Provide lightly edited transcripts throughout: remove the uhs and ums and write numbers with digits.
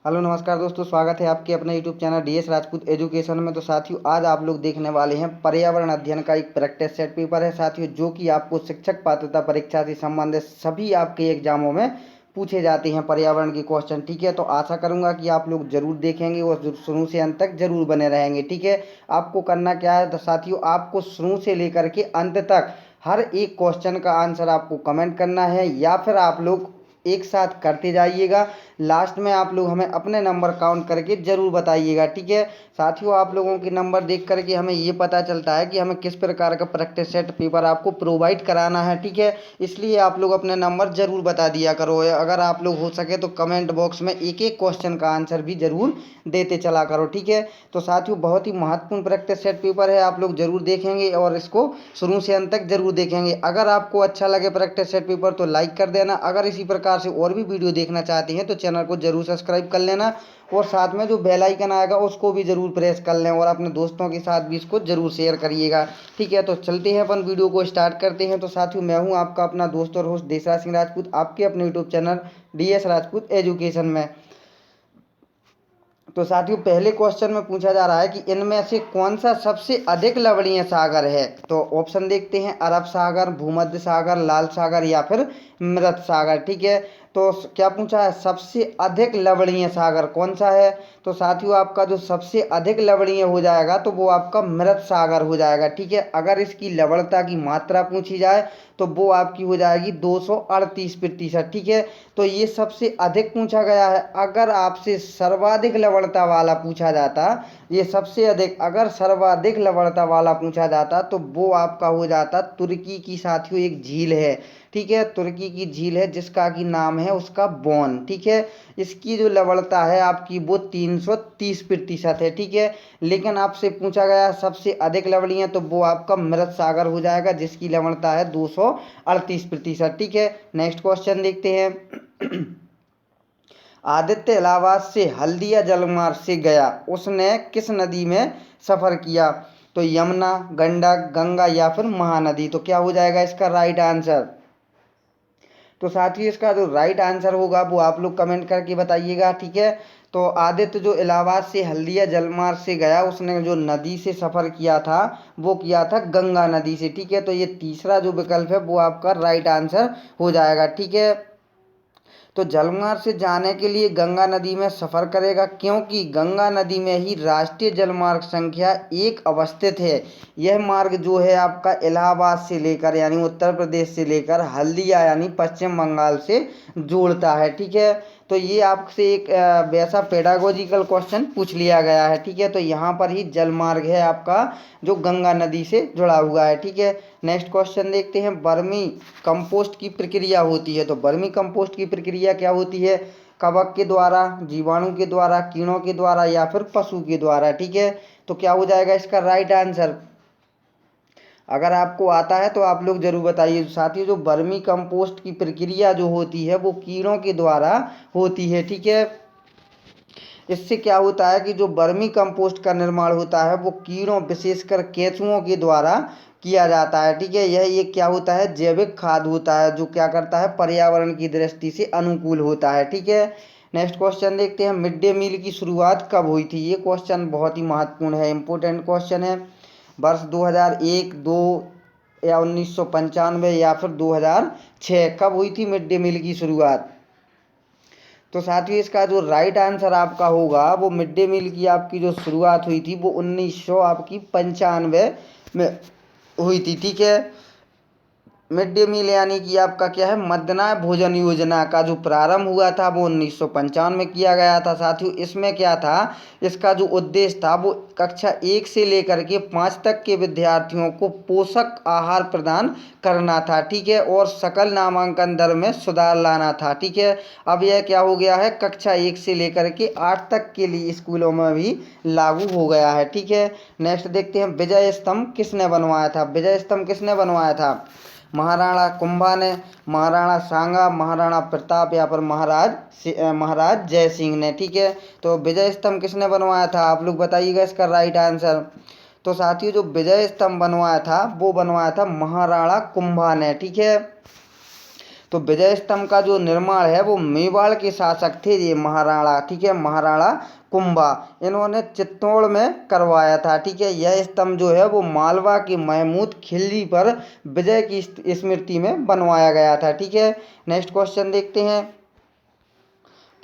Hello नमस्कार दोस्तों, स्वागत है आपके अपने YouTube channel DS Rajput education में। तो साथियों, आज आप लोग देखने वाले हैं पर्यावरण अध्ययन का एक प्रैक्टिस सेट पेपर है साथियों, जो कि आपको शिक्षक पात्रता परीक्षा से संबंधित सभी आपके एग्जामों में पूछे जाते हैं पर्यावरण के क्वेश्चन। ठीक है, तो आशा करूंगा कि आप लोग जरूर देखेंगे और शुरू से अंत तक जरूर बने रहेंगे। ठीक है, आपको करना क्या है तो साथियों, आपको शुरू से लेकर के अंत तक हर एक क्वेश्चन का आंसर आपको कमेंट करना है, या फिर आप लोग एक साथ करते जाइएगा। लास्ट में आप लोग हमें अपने नंबर काउंट करके ज़रूर बताइएगा। ठीक है साथियों, आप लोगों के नंबर देख करके हमें ये पता चलता है कि हमें किस प्रकार का प्रैक्टिस सेट पेपर आपको प्रोवाइड कराना है। ठीक है, इसलिए आप लोग अपने नंबर ज़रूर बता दिया करो। अगर आप लोग हो सके तो कमेंट बॉक्स में एक एक क्वेश्चन का आंसर भी ज़रूर देते चला करो। ठीक है, तो साथियों बहुत ही महत्वपूर्ण प्रैक्टिस सेट पेपर है, आप लोग ज़रूर देखेंगे और इसको शुरू से अंत तक जरूर देखेंगे। अगर आपको अच्छा लगे प्रैक्टिस सेट पेपर तो लाइक कर देना। अगर इसी प्रकार से और भी वीडियो देखना चाहते हैं तो चैनल को जरूर सब्सक्राइब कर लेना, और साथ में जो बेल आइकन आएगा उसको भी जरूर प्रेस कर लें, और अपने दोस्तों के साथ भी इसको जरूर शेयर करिएगा। ठीक है, तो चलते हैं अपन वीडियो को स्टार्ट करते हैं। तो साथियों, मैं हूं आपका अपना दोस्त और होस्ट देशराज सिंह राजपूत, आपके अपने YouTube channel DS Rajput education में। तो साथियों, पहले क्वेश्चन में पूछा जा रहा है कि इनमें से कौन सा सबसे अधिक लवणीय सागर है। तो ऑप्शन देखते हैं, अरब सागर, भूमध्य सागर, लाल सागर या फिर मृत सागर। ठीक है, तो क्या पूछा है, सबसे अधिक लवणीय सागर कौन सा है। तो साथियों, आपका जो सबसे अधिक लवणीय हो जाएगा तो वो आपका मृत सागर हो जाएगा। ठीक है, अगर इसकी लवणता की मात्रा पूछी जाए तो वो आपकी हो जाएगी 238%। ठीक है, तो ये सबसे अधिक पूछा गया है। अगर आपसे सर्वाधिक लवणता वाला पूछा जाता, ये सबसे अधिक अगर सर्वाधिक लवणता वाला पूछा जाता तो वो आपका हो जाता तुर्की की साथियों एक झील है। ठीक है, तुर्की की झील है जिसका कि नाम है उसका बोन। ठीक है, इसकी जो लवणता है आपकी वो 330% है। ठीक है, लेकिन आपसे पूछा गया सबसे अधिक लवणीय तो वो आपका मृत सागर हो जाएगा जिसकी लवणता है 238%। ठीक है, नेक्स्ट क्वेश्चन देखते हैं। आदित्य इलाहाबाद से हल्दिया जलमार्ग से गया, उसने किस नदी में सफर किया। तो यमुना, गंडक, गंगा या फिर महानदी। तो क्या हो जाएगा इसका राइट आंसर। तो साथियों, इसका जो राइट आंसर होगा वो आप लोग कमेंट करके बताइएगा। ठीक है, तो आदित्य जो इलाहाबाद से हल्दिया जलमार्ग से गया, उसने जो नदी से सफ़र किया था वो किया था गंगा नदी से। ठीक है, तो ये तीसरा जो विकल्प है वो आपका राइट आंसर हो जाएगा। ठीक है, तो जलमार्ग से जाने के लिए गंगा नदी में सफ़र करेगा, क्योंकि गंगा नदी में ही राष्ट्रीय जलमार्ग संख्या 1 अवस्थित है। यह मार्ग जो है आपका इलाहाबाद से लेकर यानी उत्तर प्रदेश से लेकर हल्दिया यानी पश्चिम बंगाल से जोड़ता है। ठीक है, तो ये आपसे एक वैसा पेडागोजिकल क्वेश्चन पूछ लिया गया है। ठीक है, तो यहाँ पर ही जलमार्ग है आपका जो गंगा नदी से जुड़ा हुआ है। ठीक है, नेक्स्ट क्वेश्चन देखते हैं। वर्मी कंपोस्ट की प्रक्रिया होती है, तो वर्मी कंपोस्ट की प्रक्रिया क्या होती है। कवक के द्वारा, जीवाणु के द्वारा, कीड़ों के द्वारा या फिर पशु के द्वारा। ठीक है, तो क्या हो जाएगा इसका राइट आंसर। अगर आपको आता है तो आप लोग जरूर बताइए। साथ ही जो वर्मी कंपोस्ट की प्रक्रिया जो होती है वो कीड़ों के द्वारा होती है। ठीक है, इससे क्या होता है कि जो वर्मी कंपोस्ट का निर्माण होता है वो कीड़ों विशेषकर केंचुओं के द्वारा किया जाता है। ठीक है, यह एक क्या होता है, जैविक खाद होता है जो क्या करता है, पर्यावरण की दृष्टि से अनुकूल होता है। ठीक है, नेक्स्ट क्वेश्चन देखते हैं। मिड डे मील की शुरुआत कब हुई थी। ये क्वेश्चन बहुत ही महत्वपूर्ण है, इंपॉर्टेंट क्वेश्चन है। वर्ष 2001, 2 या 1995 या फिर 2006 कब हुई थी मिड डे मील की शुरुआत। तो साथियों, इसका जो राइट आंसर आपका होगा वो मिड डे मील की आपकी जो शुरुआत हुई थी वो 1900 आपकी 95 में हुई थी। ठीक है, मिड डे मील यानी कि आपका क्या है, मध्याह्न भोजन योजना का जो प्रारंभ हुआ था वो 1995 में किया गया था। साथियों, इसमें क्या था, इसका जो उद्देश्य था वो कक्षा 1 से लेकर के 5 तक के विद्यार्थियों को पोषक आहार प्रदान करना था। ठीक है, और सकल नामांकन दर में सुधार लाना था। ठीक है, अब यह क्या हो गया है, कक्षा 1 से लेकर के 8 तक के लिए स्कूलों में भी लागू हो गया है। ठीक है, नेक्स्ट देखते हैं। विजय स्तंभ किसने बनवाया था। विजय स्तंभ किसने बनवाया था। महाराणा कुंभा ने, महाराणा सांगा, महाराणा प्रताप या फिर महाराज जय सिंह ने। ठीक है, तो विजय स्तंभ किसने बनवाया था आप लोग बताइएगा इसका राइट आंसर। तो साथियों, जो विजय स्तंभ बनवाया था वो बनवाया था महाराणा कुंभा ने। ठीक है, तो विजय स्तंभ का जो निर्माण है वो मेवाड़ के शासक थे ये महाराणा, ठीक है, महाराणा कुंभा, इन्होंने चित्तौड़ में करवाया था, ठीक है। यह स्तंभ जो है वो मालवा के महमूद खिलजी पर विजय की स्मृति में बनवाया गया था, ठीक है। नेक्स्ट क्वेश्चन देखते हैं।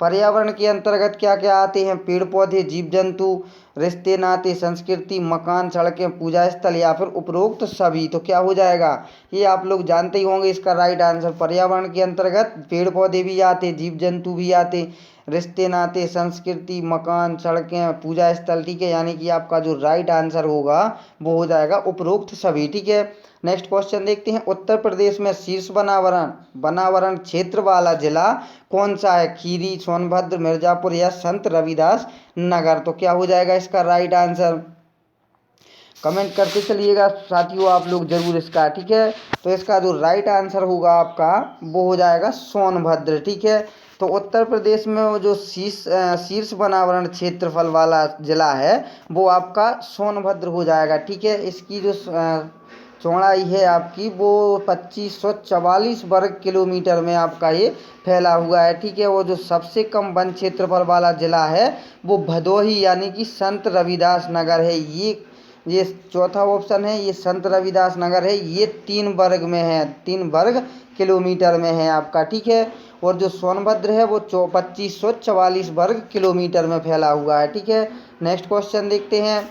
पर्यावरण के अंतर्गत क्या क्या आते हैं? पेड़ पौधे, जीव जंतु, रिश्ते नाते, संस्कृति, मकान, सड़कें, पूजा स्थल या फिर उपरोक्त सभी। तो क्या हो जाएगा? ये आप लोग जानते ही होंगे इसका राइट आंसर। पर्यावरण के अंतर्गत पेड़ पौधे भी आते, जीव जंतु भी आते, रिश्ते नाते, संस्कृति, मकान, सड़कें, पूजा स्थल, ठीक है। यानी कि आपका जो राइट आंसर होगा वो हो जाएगा उपरोक्त सभी, ठीक है। नेक्स्ट क्वेश्चन देखते हैं। उत्तर प्रदेश में शीर्ष बनावरण क्षेत्र वाला जिला कौन सा है? खीरी, सोनभद्र, मिर्जापुर या संत रविदास नगर। तो क्या हो जाएगा इसका राइट आंसर? कमेंट करते चलिएगा साथियों आप लोग जरूर इसका, ठीक है। तो इसका जो राइट आंसर होगा आपका वो हो जाएगा सोनभद्र, ठीक है। तो उत्तर प्रदेश में वो जो शीर्ष बनावरण क्षेत्रफल वाला जिला है वो आपका सोनभद्र हो जाएगा, ठीक है। इसकी जो चौड़ाई है आपकी वो 2544 वर्ग किलोमीटर में आपका ये फैला हुआ है, ठीक है। वो जो सबसे कम वन क्षेत्रफल वाला जिला है वो भदोही यानी कि संत रविदास नगर है। ये चौथा ऑप्शन है, ये संत रविदास नगर है, ये 3 वर्ग में है, 3 वर्ग किलोमीटर में है आपका, ठीक है। और जो सोनभद्र है वो 2544 वर्ग किलोमीटर में फैला हुआ है, ठीक है। नेक्स्ट क्वेश्चन देखते हैं।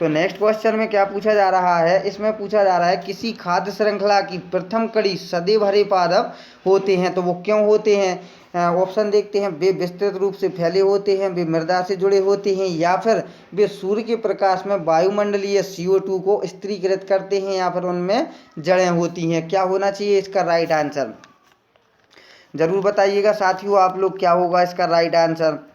तो नेक्स्ट क्वेश्चन में क्या पूछा जा रहा है? इसमें पूछा जा रहा है किसी खाद्य श्रृंखला की प्रथम कड़ी सदैव हरे पादप होते हैं, तो वो क्यों होते हैं? ऑप्शन देखते हैं। वे विस्तृत रूप से फैले होते हैं, वे मृदा से जुड़े होते हैं, या फिर वे सूर्य के प्रकाश में वायुमंडलीय CO2 को स्थिरीकृत करते हैं, या फिर उनमें जड़ें होती हैं। क्या होना चाहिए इसका राइट आंसर? जरूर बताइएगा साथियों आप लोग क्या होगा इसका राइट आंसर।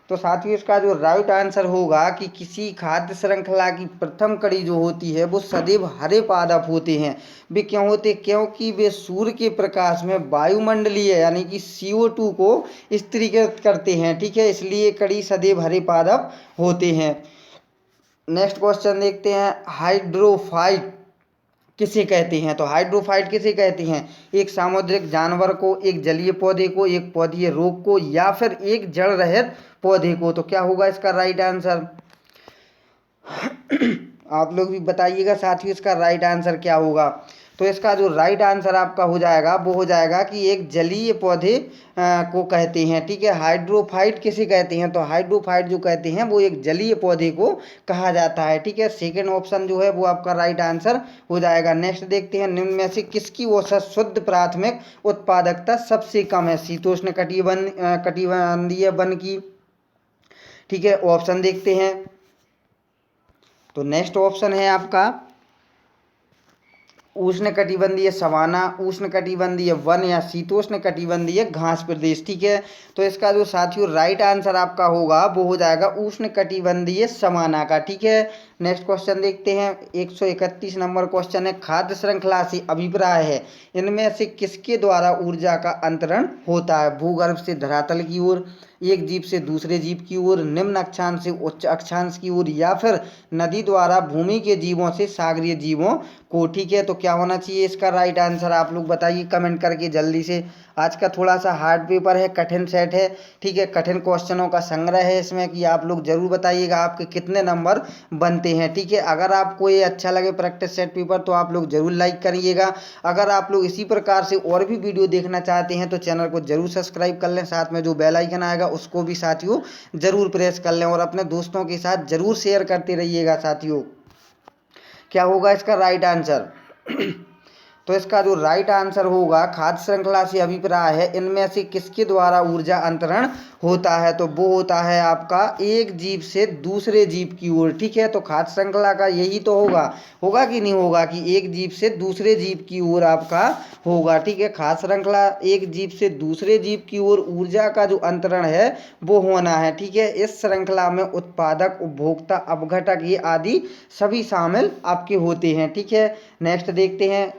तो साथियों इसका जो राइट आंसर होगा कि किसी खाद्य श्रृंखला की प्रथम कड़ी जो होती है वो सदैव हरे पादप होते हैं। वे क्यों होते? क्योंकि वे सूर्य के प्रकाश में वायुमंडलीय यानी कि CO2 को स्थिरीकृत करते हैं, ठीक है। इसलिए कड़ी सदैव हरे पादप होते हैं। नेक्स्ट क्वेश्चन देखते हैं। हाइड्रोफाइट किसे कहते हैं? तो हाइड्रोफाइट किसे कहते हैं? एक सामुद्रिक जानवर को, एक जलीय पौधे को, एक पौधीय रोग को, या फिर एक जड़ रहित पौधे को। तो क्या होगा इसका राइट आंसर? आप लोग भी बताइएगा साथियों इसका राइट आंसर क्या होगा। तो इसका जो राइट आंसर आपका हो जाएगा वो हो जाएगा कि एक जलीय पौधे को कहते हैं, ठीक है। हाइड्रोफाइट किसे कहते हैं? तो हाइड्रोफाइट जो कहते हैं वो एक जलीय पौधे को कहा जाता है, ठीक है। सेकंड ऑप्शन जो है वो आपका राइट आंसर हो जाएगा। नेक्स्ट देखते हैं। निम्न में से किसकी औसत शुद्ध प्राथमिक उत्पादकता सबसे कम है? शीतोष्ण कटिबंधीय वन की, ठीक है। ऑप्शन देखते हैं। तो नेक्स्ट ऑप्शन है आपका उष्ण कटिबंधीय सवाना, उष्ण कटिबंधीय वन, या शीतोष्ण कटिबंधीय घास प्रदेश, ठीक है। तो इसका जो साथियों राइट आंसर आपका होगा वो हो जाएगा उष्ण कटिबंधीय सवाना का, ठीक है। नेक्स्ट क्वेश्चन देखते हैं। 131 नंबर क्वेश्चन है। खाद्य श्रृंखला से अभिप्राय है इनमें से किसके द्वारा ऊर्जा का अंतरण होता है? भूगर्भ से धरातल की ओर, एक जीव से दूसरे जीव की ओर, निम्न अक्षांश से उच्च अक्षांश की ओर, या फिर नदी द्वारा भूमि के जीवों से सागरीय जीवों को, ठीक है। तो क्या होना चाहिए इसका राइट आंसर? आप लोग बताइए कमेंट करके जल्दी से। आज का थोड़ा सा हार्ड पेपर है, कठिन सेट है, ठीक है। कठिन क्वेश्चनों का संग्रह है इसमें कि आप लोग जरूर बताइएगा आपके कितने नंबर बनते हैं, ठीक है। अगर आपको ये अच्छा लगे प्रैक्टिस सेट पेपर तो आप लोग जरूर लाइक करिएगा। अगर आप लोग इसी प्रकार से और भी वीडियो देखना चाहते हैं तो चैनल को जरूर सब्सक्राइब कर लें, साथ में जो बेल आइकन आएगा उसको भी साथियों जरूर प्रेस कर लें, और अपने दोस्तों के साथ जरूर शेयर करते रहिएगा साथियों। क्या होगा इसका राइट आंसर? तो इसका जो राइट आंसर होगा खाद्य श्रृंखला से अभिप्राय है इनमें से किसके द्वारा ऊर्जा अंतरण होता है? तो वो होता है आपका एक जीव से दूसरे जीव की ओर, ठीक है। तो खाद्य श्रृंखला का यही तो होगा कि नहीं होगा कि एक जीव से दूसरे जीव की ओर आपका होगा, ठीक है। खाद्य श्रृंखला एक जीव से दूसरे जीव की ओर ऊर्जा का जो अंतरण है वो होना है, ठीक है। इस श्रृंखला में उत्पादक, उपभोक्ता, अपघटक ये आदि सभी शामिल आपके होते हैं, ठीक है। नेक्स्ट देखते हैं।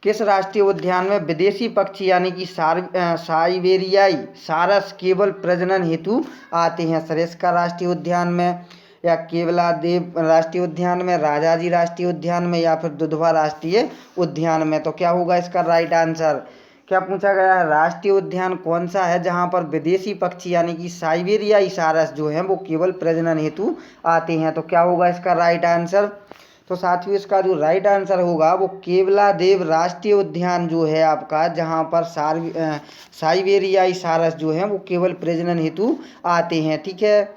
किस राष्ट्रीय उद्यान में विदेशी पक्षी यानी कि साइबेरियाई सारस केवल प्रजनन हेतु आते हैं? सरिस्का राष्ट्रीय उद्यान में, या केवला देव राष्ट्रीय उद्यान में, राजाजी राष्ट्रीय उद्यान में, या फिर दुधवा राष्ट्रीय उद्यान में। तो क्या होगा इसका राइट आंसर? क्या पूछा गया है? राष्ट्रीय उद्यान कौन सा है जहाँ पर विदेशी पक्षी यानी कि साइबेरियाई सारस जो है वो केवल प्रजनन हेतु आते हैं? तो क्या होगा इसका राइट आंसर? तो साथियों इसका जो राइट आंसर होगा वो केवला देव राष्ट्रीय उद्यान जो है आपका, जहाँ पर साइबेरियाई सारस जो है वो केवल प्रजनन हेतु आते हैं। ठीक है,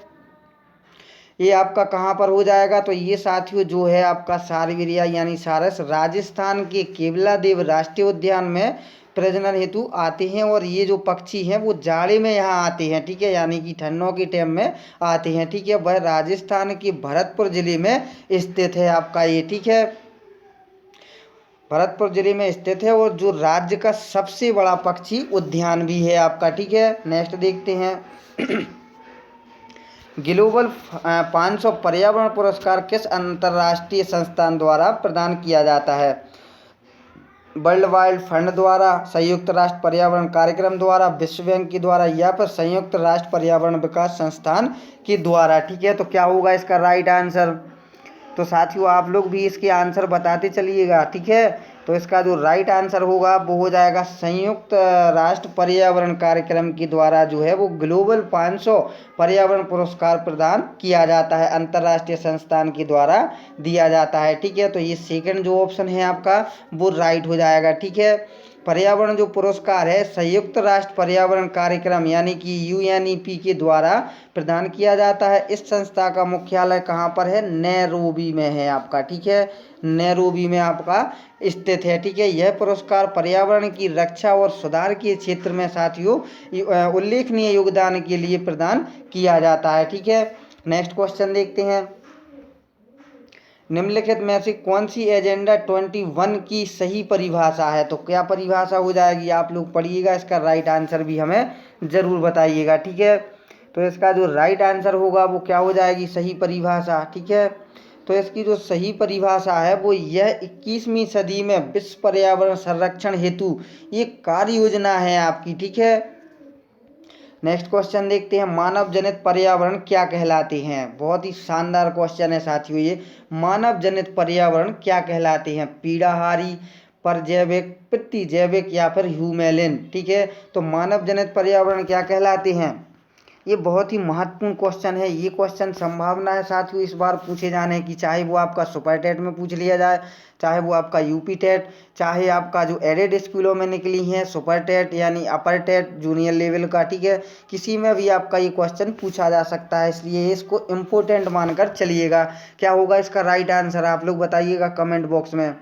ये आपका कहाँ पर हो जाएगा? तो ये साथियों जो है आपका साइबेरिया यानी सारस राजस्थान के केवला देव राष्ट्रीय उद्यान में प्रजनन हेतु आते हैं। और ये जो पक्षी हैं वो जाड़े में यहाँ आते हैं। ठीक है, यानी कि ठंडों के टाइम में आते हैं। ठीक है, वह राजस्थान के भरतपुर जिले में स्थित है आपका ये। ठीक है, भरतपुर जिले में स्थित है और जो राज्य का सबसे बड़ा पक्षी उद्यान भी है आपका। ठीक है, नेक्स्ट देखते हैं। ग्लोबल 500 पर्यावरण पुरस्कार किस अंतर्राष्ट्रीय संस्थान द्वारा प्रदान किया जाता है? वर्ल्ड वाइल्ड फंड द्वारा, संयुक्त राष्ट्र पर्यावरण कार्यक्रम द्वारा, विश्व बैंक के द्वारा, या फिर संयुक्त राष्ट्र पर्यावरण विकास संस्थान के द्वारा। ठीक है, तो क्या होगा इसका राइट आंसर? तो साथियों आप लोग भी इसके आंसर बताते चलिएगा। ठीक है, तो इसका जो राइट आंसर होगा वो हो जाएगा संयुक्त राष्ट्र पर्यावरण कार्यक्रम के द्वारा जो है वो ग्लोबल 500 पर्यावरण पुरस्कार प्रदान किया जाता है, अंतर्राष्ट्रीय संस्थान के द्वारा दिया जाता है। ठीक है, तो ये सेकंड जो ऑप्शन है आपका वो राइट हो जाएगा। ठीक है, पर्यावरण जो पुरस्कार है संयुक्त राष्ट्र पर्यावरण कार्यक्रम यानी कि UNEP के द्वारा प्रदान किया जाता है। इस संस्था का मुख्यालय कहाँ पर है? नैरोबी में है आपका। ठीक है, नैरोबी में आपका स्थित है। ठीक है, यह पुरस्कार पर्यावरण की रक्षा और सुधार के क्षेत्र में साथियों उल्लेखनीय योगदान के लिए प्रदान किया जाता है। ठीक है, नेक्स्ट क्वेश्चन देखते हैं। निम्नलिखित में से कौन सी एजेंडा 21 की सही परिभाषा है? तो क्या परिभाषा हो जाएगी? आप लोग पढ़िएगा, इसका राइट आंसर भी हमें ज़रूर बताइएगा। ठीक है, तो इसका जो राइट आंसर होगा वो क्या हो जाएगी सही परिभाषा? ठीक है, तो इसकी जो सही परिभाषा है वो यह 21वीं सदी में विश्व पर्यावरण संरक्षण हेतु एक कार्य योजना है आपकी। ठीक है, नेक्स्ट क्वेश्चन देखते हैं। मानव जनित पर्यावरण क्या कहलाते हैं? बहुत ही शानदार क्वेश्चन है साथियों ये। मानव जनित पर्यावरण क्या कहलाते हैं? पीड़ाहारी, परजैविक, प्रतिजैविक, या फिर ह्यूमेलिन। ठीक है, तो मानव जनित पर्यावरण क्या कहलाते हैं? ये बहुत ही महत्वपूर्ण क्वेश्चन है। ये क्वेश्चन संभावना है साथियों इस बार पूछे जाने की, चाहे वो आपका सुपर टेट में पूछ लिया जाए, चाहे वो आपका यूपी टेट, चाहे आपका जो एडेड स्कूलों में निकली हैं सुपर टेट यानी अपर टेट जूनियर लेवल का। ठीक है, किसी में भी आपका ये क्वेश्चन पूछा जा सकता है, इसलिए इसको इम्पोर्टेंट मानकर चलिएगा। क्या होगा इसका राइट आंसर? आप लोग बताइएगा कमेंट बॉक्स में।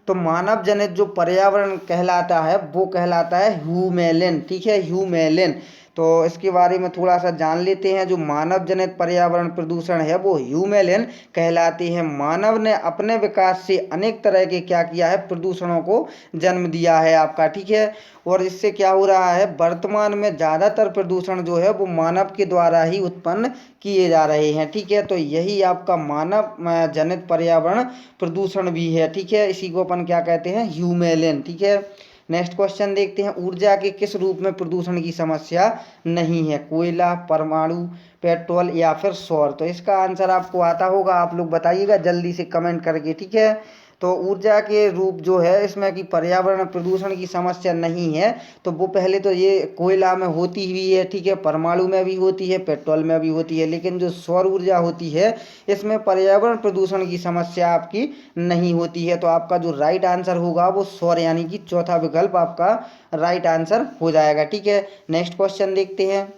तो मानव जनित जो पर्यावरण कहलाता है वो कहलाता है ह्यूमेलिन। ठीक है, ह्यूमेलिन। तो इसके बारे में थोड़ा सा जान लेते हैं। जो मानव जनित पर्यावरण प्रदूषण है वो ह्यूमेलिन कहलाती है। मानव ने अपने विकास से अनेक तरह के क्या किया है? प्रदूषणों को जन्म दिया है आपका। ठीक है, और इससे क्या हो रहा है? वर्तमान में ज़्यादातर प्रदूषण जो है वो मानव के द्वारा ही उत्पन्न किए जा रहे हैं। ठीक है, तो यही आपका मानव जनित पर्यावरण प्रदूषण भी है। ठीक है, इसी को अपन क्या कहते हैं? ह्यूमेलिन। ठीक है, नेक्स्ट क्वेश्चन देखते हैं। ऊर्जा के किस रूप में प्रदूषण की समस्या नहीं है? कोयला, परमाणु, पेट्रोल, या फिर सौर। तो इसका आंसर आपको आता होगा, आप लोग बताइएगा जल्दी से कमेंट करके। ठीक है, तो ऊर्जा के रूप जो है इसमें कि पर्यावरण प्रदूषण की समस्या नहीं है, तो वो पहले तो ये कोयला में होती हुई है। ठीक है, परमाणु में भी होती है, पेट्रोल में भी होती है, लेकिन जो सौर ऊर्जा होती है इसमें पर्यावरण प्रदूषण की समस्या आपकी नहीं होती है। तो आपका जो राइट आंसर होगा वो सौर यानी कि चौथा विकल्प आपका राइट आंसर हो जाएगा। ठीक है, नेक्स्ट क्वेश्चन देखते हैं।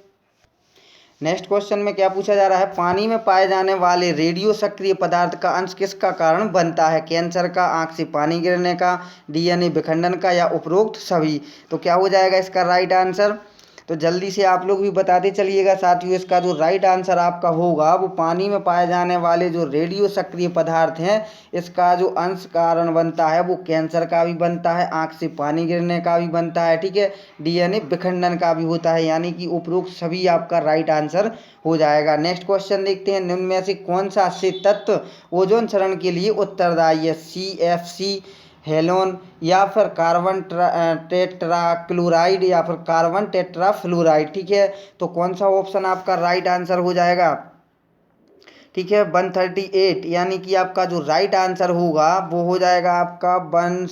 नेक्स्ट क्वेश्चन में क्या पूछा जा रहा है? पानी में पाए जाने वाले रेडियो सक्रिय पदार्थ का अंश किसका कारण बनता है? कैंसर का, आंख से पानी गिरने का, DNA विखंडन का, या उपरोक्त सभी। तो क्या हो जाएगा इसका राइट आंसर? तो जल्दी से आप लोग भी बताते चलिएगा साथियों। इसका जो राइट आंसर आपका होगा वो पानी में पाए जाने वाले जो रेडियो सक्रिय पदार्थ हैं इसका जो अंश कारण बनता है वो कैंसर का भी बनता है, आंख से पानी गिरने का भी बनता है। ठीक है, DNA विखंडन का भी होता है, यानी कि उपरोक्त सभी आपका राइट आंसर हो जाएगा। नेक्स्ट क्वेश्चन देखते हैं। निम्न में से कौन सा से तत्व ओजोन क्षरण के लिए उत्तरदायी है? CFC, हेलोन, या फिर कार्बन टेट्राक्लोराइड, या फिर कार्बन टेट्राफ्लोराइड। ठीक है, तो कौन सा ऑप्शन आपका राइट आंसर हो जाएगा? ठीक है 138, यानी कि आपका जो राइट आंसर होगा वो हो जाएगा आपका 1,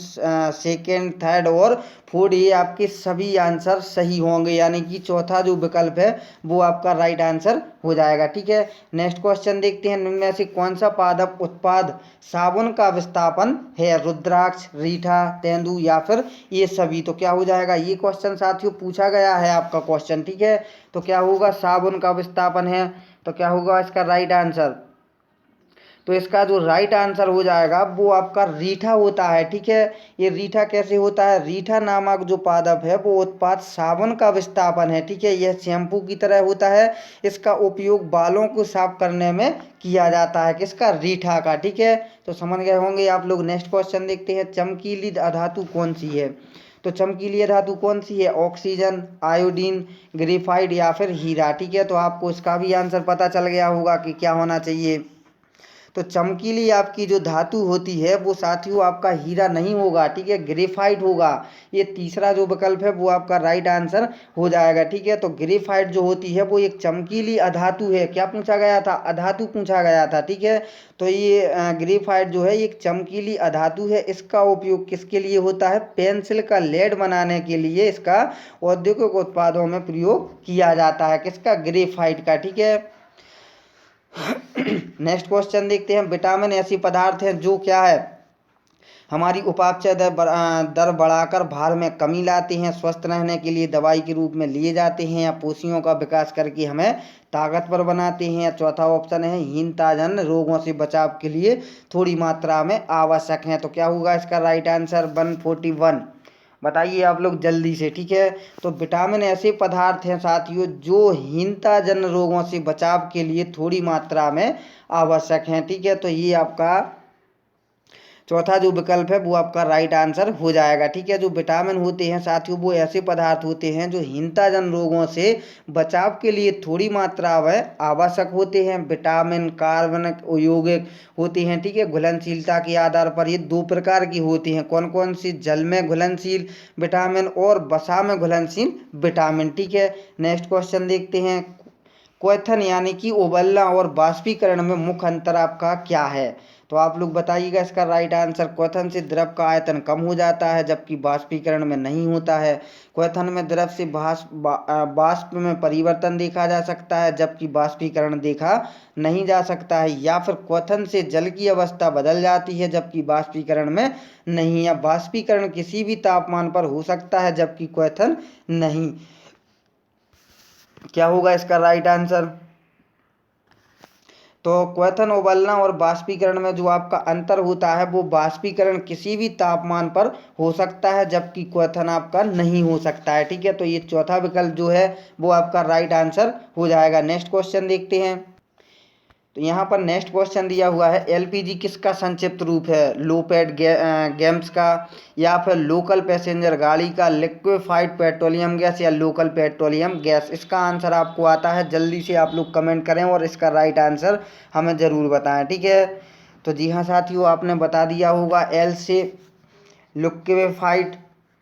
सेकेंड, थर्ड और फोर्थ, ये आपके सभी आंसर सही होंगे, यानी कि चौथा जो विकल्प है वो आपका राइट आंसर हो जाएगा। ठीक है, नेक्स्ट क्वेश्चन देखते हैं, निम्न में से कौन सा पादप उत्पाद साबुन का विस्थापन है? रुद्राक्ष, रीठा, तेंदु या फिर ये सभी? तो क्या हो जाएगा, ये क्वेश्चन साथियों पूछा गया है आपका क्वेश्चन। ठीक है, तो क्या होगा, साबुन का विस्थापन है, तो क्या होगा इसका राइट आंसर? तो इसका जो राइट आंसर हो जाएगा वो आपका रीठा होता है। ठीक है, ये रीठा कैसे होता है, रीठा नामक जो पादप है वो उत्पाद साबुन का विस्थापन है। ठीक है, यह शैम्पू की तरह होता है, इसका उपयोग बालों को साफ करने में किया जाता है, किसका, रीठा का। ठीक है, तो समझ गए होंगे आप लोग। नेक्स्ट क्वेश्चन देखते हैं, चमकीली अधातु कौन सी है? तो चमकीली धातु कौन सी है? ऑक्सीजन, आयोडीन, ग्रेफाइट या फिर हीरा? ठीक है, तो आपको इसका भी आंसर पता चल गया होगा कि क्या होना चाहिए। तो चमकीली आपकी जो धातु होती है वो साथियों आपका हीरा नहीं होगा, ठीक है, ग्रेफाइट होगा। ये तीसरा जो विकल्प है वो आपका राइट आंसर हो जाएगा। ठीक है, तो ग्रेफाइट जो होती है वो एक चमकीली अधातु है। क्या पूछा गया था? अधातु पूछा गया था। ठीक है, तो ये ग्रेफाइट जो है एक चमकीली अधातु है। इसका उपयोग किसके लिए होता है? पेंसिल का लेड बनाने के लिए इसका औद्योगिक उत्पादों में प्रयोग किया जाता है, किसका, ग्रेफाइट का। ठीक है, नेक्स्ट क्वेश्चन देखते हैं, विटामिन ऐसी पदार्थ हैं जो क्या है, हमारी उपापचय दर बढ़ाकर भार में कमी लाते हैं, स्वस्थ रहने के लिए दवाई के रूप में लिए जाते हैं, या पेशियों का विकास करके हमें ताकतवर बनाते हैं, या चौथा ऑप्शन है हीनताजन रोगों से बचाव के लिए थोड़ी मात्रा में आवश्यक हैं। तो क्या होगा इसका राइट आंसर? 141 बताइए आप लोग जल्दी से। ठीक है, तो विटामिन ऐसे पदार्थ हैं साथियों जो हीनताजन रोगों से बचाव के लिए थोड़ी मात्रा में आवश्यक हैं। ठीक है, तो ये आपका चौथा जो विकल्प है वो आपका राइट आंसर हो जाएगा। ठीक है, जो विटामिन होते हैं साथियों वो ऐसे पदार्थ होते हैं जो हीनताजन रोगों से बचाव के लिए थोड़ी मात्रा में आवश्यक होते हैं। विटामिन कार्बनिक यौगिक होते हैं। ठीक है, घुलनशीलता के आधार पर ये दो प्रकार की होती हैं। कौन कौन सी? जल में घुलनशील विटामिन और वसा में घुलनशील विटामिन। ठीक है, नेक्स्ट क्वेश्चन देखते हैं, क्वथन यानी कि उबलना और बाष्पीकरण में मुख्य अंतर आपका क्या है? तो आप लोग बताइएगा इसका राइट आंसर। क्वथन से द्रव का आयतन कम हो जाता है जबकि बाष्पीकरण में नहीं होता है। क्वथन में द्रव से बाष्प में परिवर्तन देखा जा सकता है जबकि बाष्पीकरण देखा नहीं जा सकता है। या फिर क्वथन से जल की अवस्था बदल जाती है जबकि बाष्पीकरण में नहीं, या बाष्पीकरण किसी भी तापमान पर हो सकता है जबकि क्वथन नहीं। क्या होगा इसका राइट आंसर? तो क्वथन उबलना और बाष्पीकरण में जो आपका अंतर होता है वो बाष्पीकरण किसी भी तापमान पर हो सकता है जबकि क्वथन आपका नहीं हो सकता है। ठीक है, तो ये चौथा विकल्प जो है वो आपका राइट आंसर हो जाएगा। नेक्स्ट क्वेश्चन देखते हैं, तो यहाँ पर नेक्स्ट क्वेश्चन दिया हुआ है, एलपीजी किसका संक्षिप्त रूप है? लोपेड गैस का, या फिर लोकल पैसेंजर गाड़ी का, लिक्विफाइड पेट्रोलियम गैस, या लोकल पेट्रोलियम गैस? इसका आंसर आपको आता है, जल्दी से आप लोग कमेंट करें और इसका राइट आंसर हमें ज़रूर बताएं। ठीक है, तो जी हाँ साथियों, आपने बता दिया होगा। एल से लिक्विफाइड,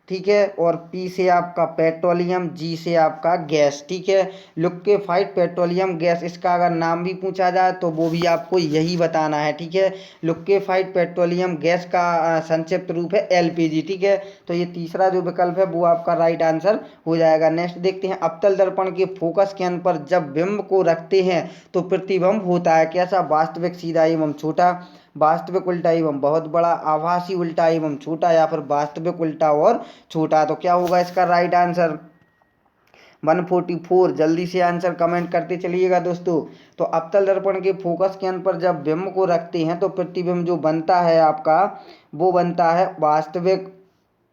ठीक है, और पी से आपका पेट्रोलियम, जी से आपका गैस। ठीक है, लिक्विफाइड पेट्रोलियम गैस, इसका अगर नाम भी पूछा जाए तो वो भी आपको यही बताना है। ठीक है, लिक्विफाइड पेट्रोलियम गैस का संक्षिप्त रूप है एलपीजी। ठीक है, तो ये तीसरा जो विकल्प है वो आपका राइट आंसर हो जाएगा। नेक्स्ट देखते हैं, अवतल दर्पण के फोकस केंद्र पर जब बिंब को रखते हैं तो प्रतिबिंब होता है कैसा? वास्तविक, सीधा एवं छोटा, वास्तविक उल्टा एवं बहुत बड़ा, आभासी उल्टा एवं छोटा, या फिर वास्तविक उल्टा और छोटा? तो क्या होगा इसका राइट आंसर? 144 जल्दी से आंसर कमेंट करते चलिएगा दोस्तों। तो अवतल दर्पण के फोकस केंद्र पर जब बिंब को रखते हैं तो प्रतिबिंब जो बनता है आपका वो बनता है वास्तविक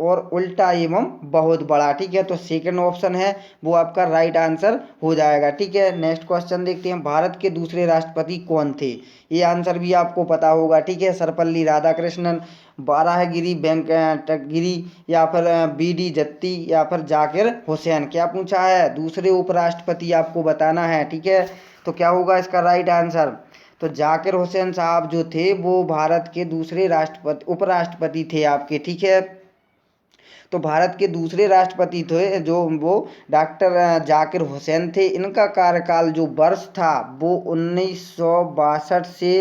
और उल्टा एवं बहुत बड़ा। ठीक है, तो सेकंड ऑप्शन है वो आपका राइट आंसर हो जाएगा। ठीक है, नेक्स्ट क्वेश्चन देखते हैं, भारत के दूसरे राष्ट्रपति कौन थे? ये आंसर भी आपको पता होगा। ठीक है, सर्वपल्ली राधाकृष्णन, बाराहगिरी वेंकटगिरी, या फिर बीडी जत्ती, या फिर जाकिर हुसैन? क्या पूछा है? दूसरे उपराष्ट्रपति आपको बताना है। ठीक है, तो क्या होगा इसका राइट आंसर? तो जाकिर हुसैन साहब जो थे वो भारत के दूसरे उपराष्ट्रपति थे आपके। ठीक है, तो भारत के दूसरे राष्ट्रपति थे जो वो डॉक्टर जाकिर हुसैन थे। इनका कार्यकाल जो वर्ष था वो 1962 से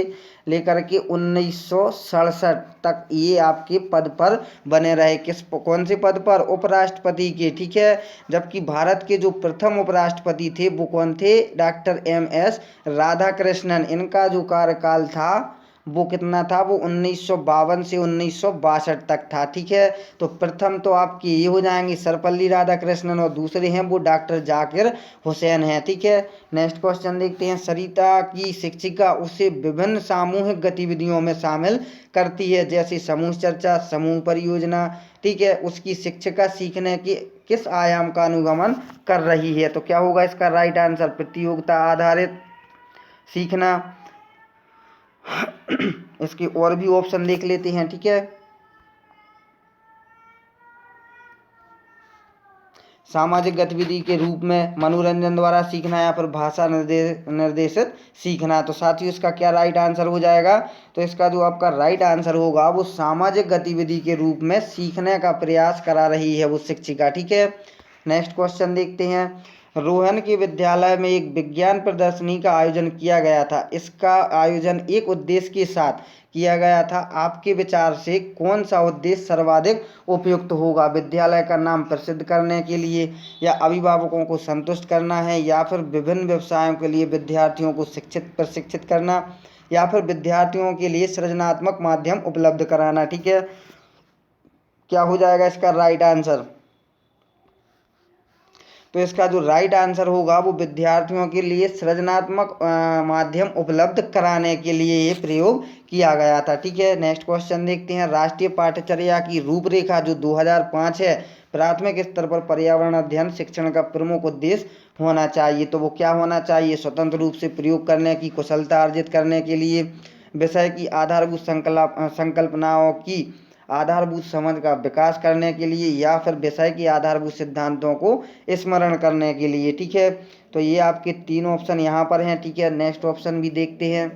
लेकर के 1967 तक ये आपके पद पर बने रहे। कौन से पद पर? उपराष्ट्रपति के, ठीक है। जबकि भारत के जो प्रथम उपराष्ट्रपति थे वो कौन थे? Doctor MS Radhakrishnan. इनका जो कार्यकाल था वो कितना था? वो 1952 से 1962 तक था, ठीक है। तो प्रथम तो आपके ये हो जाएंगे सर्वपल्ली राधाकृष्णन और दूसरे हैं वो डॉक्टर जाकिर हुसैन हैं, ठीक है। नेक्स्ट क्वेश्चन देखते हैं। सरिता की शिक्षिका उसे विभिन्न सामूहिक गतिविधियों में शामिल करती है, जैसे समूह चर्चा, समूह परियोजना, ठीक है। उसकी शिक्षिका सीखने के किस आयाम का अनुगमन कर रही है? तो क्या होगा इसका राइट आंसर? प्रतियोगिता आधारित सीखना। इसके और भी ऑप्शन देख लेते हैं, ठीक है। सामाजिक गतिविधि के रूप में, मनोरंजन द्वारा सीखना, या फिर भाषा निर्देशित सीखना। तो साथियों इसका क्या राइट आंसर हो जाएगा? तो इसका जो आपका राइट आंसर होगा वो सामाजिक गतिविधि के रूप में सीखने का प्रयास करा रही है वो शिक्षिका, ठीक है। नेक्स्ट क्वेश्चन देखते हैं। रोहन के विद्यालय में एक विज्ञान प्रदर्शनी का आयोजन किया गया था। इसका आयोजन एक उद्देश्य के साथ किया गया था। आपके विचार से कौन सा उद्देश्य सर्वाधिक उपयुक्त होगा? विद्यालय का नाम प्रसिद्ध करने के लिए, या अभिभावकों को संतुष्ट करना है, या फिर विभिन्न व्यवसायों के लिए विद्यार्थियों को प्रशिक्षित करना, या फिर विद्यार्थियों के लिए सृजनात्मक माध्यम उपलब्ध कराना, ठीक है। क्या हो जाएगा इसका राइट आंसर? तो इसका जो राइट आंसर होगा वो विद्यार्थियों के लिए सृजनात्मक माध्यम उपलब्ध कराने के लिए ये प्रयोग किया गया था, ठीक है। नेक्स्ट क्वेश्चन देखते हैं। राष्ट्रीय पाठ्यचर्या की रूपरेखा जो 2005 है, प्राथमिक स्तर पर पर्यावरण अध्ययन शिक्षण का प्रमुख उद्देश्य होना चाहिए। तो वो क्या होना चाहिए? स्वतंत्र रूप से प्रयोग करने की कुशलता अर्जित करने के लिए, विषय की आधारभूत संकल्पनाओं की आधारभूत समझ का विकास करने के लिए, या फिर विषय के आधारभूत सिद्धांतों को स्मरण करने के लिए, ठीक है। तो ये आपके तीन ऑप्शन यहाँ पर हैं, ठीक है। नेक्स्ट ऑप्शन भी देखते हैं।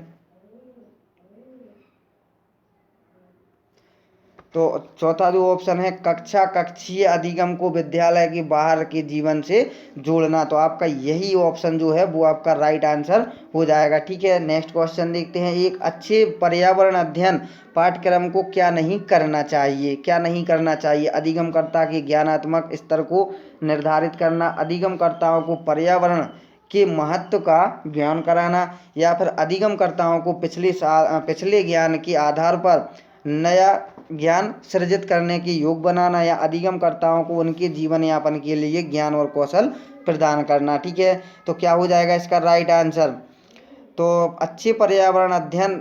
तो चौथा जो ऑप्शन है, कक्षीय अधिगम को विद्यालय के बाहर के जीवन से जोड़ना। तो आपका यही ऑप्शन जो है वो आपका राइट आंसर हो जाएगा, ठीक है। नेक्स्ट क्वेश्चन देखते हैं। एक अच्छे पर्यावरण अध्ययन पाठ्यक्रम को क्या नहीं करना चाहिए? क्या नहीं करना चाहिए? अधिगमकर्ता के ज्ञानात्मक स्तर को निर्धारित करना, अधिगमकर्ताओं को पर्यावरण के महत्व का ज्ञान कराना, या फिर अधिगमकर्ताओं को पिछले ज्ञान के आधार पर नया ज्ञान सृजित करने के योग बनाना, या अधिगमकर्ताओं को उनके जीवन यापन के लिए ज्ञान और कौशल प्रदान करना, ठीक है। तो क्या हो जाएगा इसका राइट आंसर? तो अच्छे पर्यावरण अध्ययन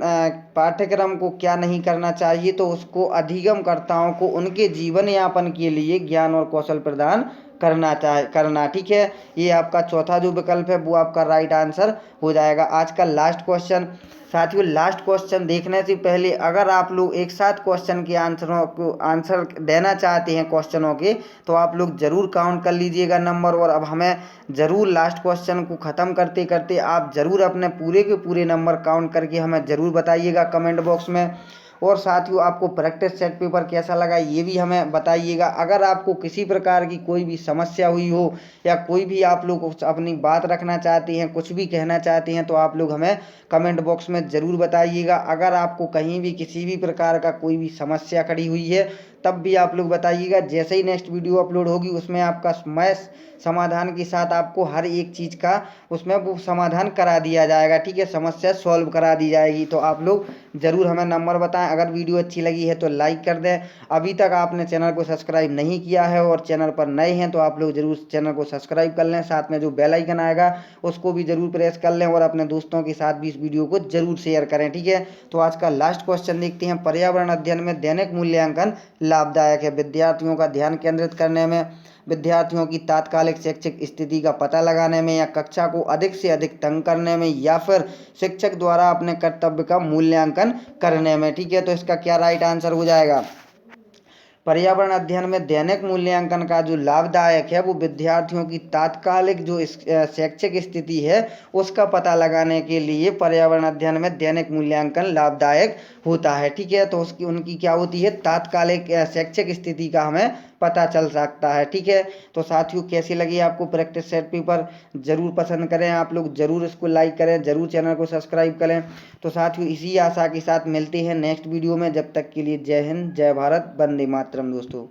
पाठ्यक्रम को क्या नहीं करना चाहिए? तो उसको अधिगमकर्ताओं को उनके जीवन यापन के लिए ज्ञान और कौशल प्रदान करना, ठीक है। ये आपका चौथा जो विकल्प है वो आपका राइट आंसर हो जाएगा। आज का लास्ट क्वेश्चन। साथियों लास्ट क्वेश्चन देखने से पहले अगर आप लोग एक साथ क्वेश्चन के आंसर देना चाहते हैं क्वेश्चनों के, तो आप लोग ज़रूर काउंट कर लीजिएगा नंबर। और अब हमें ज़रूर लास्ट क्वेश्चन को ख़त्म करते करते आप ज़रूर अपने पूरे के पूरे नंबर काउंट करके हमें ज़रूर बताइएगा कमेंट बॉक्स में। और साथियों आपको प्रैक्टिस सेट पेपर कैसा लगा ये भी हमें बताइएगा। अगर आपको किसी प्रकार की कोई भी समस्या हुई हो, या कोई भी आप लोग अपनी बात रखना चाहते हैं, कुछ भी कहना चाहते हैं, तो आप लोग हमें कमेंट बॉक्स में ज़रूर बताइएगा। अगर आपको कहीं भी किसी भी प्रकार का कोई भी समस्या खड़ी हुई है तब भी आप लोग बताइएगा। जैसे ही नेक्स्ट वीडियो अपलोड होगी उसमें आपका मैं समाधान के साथ आपको हर एक चीज़ का उसमें वो समाधान करा दिया जाएगा, ठीक है। समस्या सॉल्व करा दी जाएगी। तो आप लोग ज़रूर हमें नंबर बताएं। अगर वीडियो अच्छी लगी है तो लाइक कर दें। अभी तक आपने चैनल को सब्सक्राइब नहीं किया है और चैनल पर नए हैं तो आप लोग ज़रूर चैनल को सब्सक्राइब कर लें। साथ में जो बेल आइकन आएगा उसको भी ज़रूर प्रेस कर लें, और अपने दोस्तों के साथ भी इस वीडियो को ज़रूर शेयर करें, ठीक है। तो आज का लास्ट क्वेश्चन देखते हैं। पर्यावरण अध्ययन में दैनिक मूल्यांकन लाभदायक है? विद्यार्थियों का ध्यान केंद्रित करने में, विद्यार्थियों की तात्कालिक शैक्षिक स्थिति का पता लगाने में, या कक्षा को अधिक से अधिक तंग करने में, या फिर शिक्षक द्वारा अपने कर्तव्य का मूल्यांकन करने में, ठीक है। तो इसका क्या राइट आंसर हो जाएगा? पर्यावरण अध्ययन में दैनिक मूल्यांकन का जो लाभदायक है वो विद्यार्थियों की तात्कालिक जो शैक्षिक स्थिति है उसका पता लगाने के लिए पर्यावरण अध्ययन में दैनिक मूल्यांकन लाभदायक होता है, ठीक है। तो उनकी क्या होती है? तात्कालिक शैक्षिक स्थिति का हमें पता चल सकता है। ठीक है, तो साथियों कैसी लगी आपको प्रैक्टिस सेट पेपर, जरूर पसंद करें आप लोग, जरूर इसको लाइक करें, जरूर चैनल को सब्सक्राइब करें। तो साथियों इसी आशा के साथ मिलते हैं नेक्स्ट वीडियो में, जब तक के लिए जय हिंद, जय भारत, वंदे मातरम दोस्तों।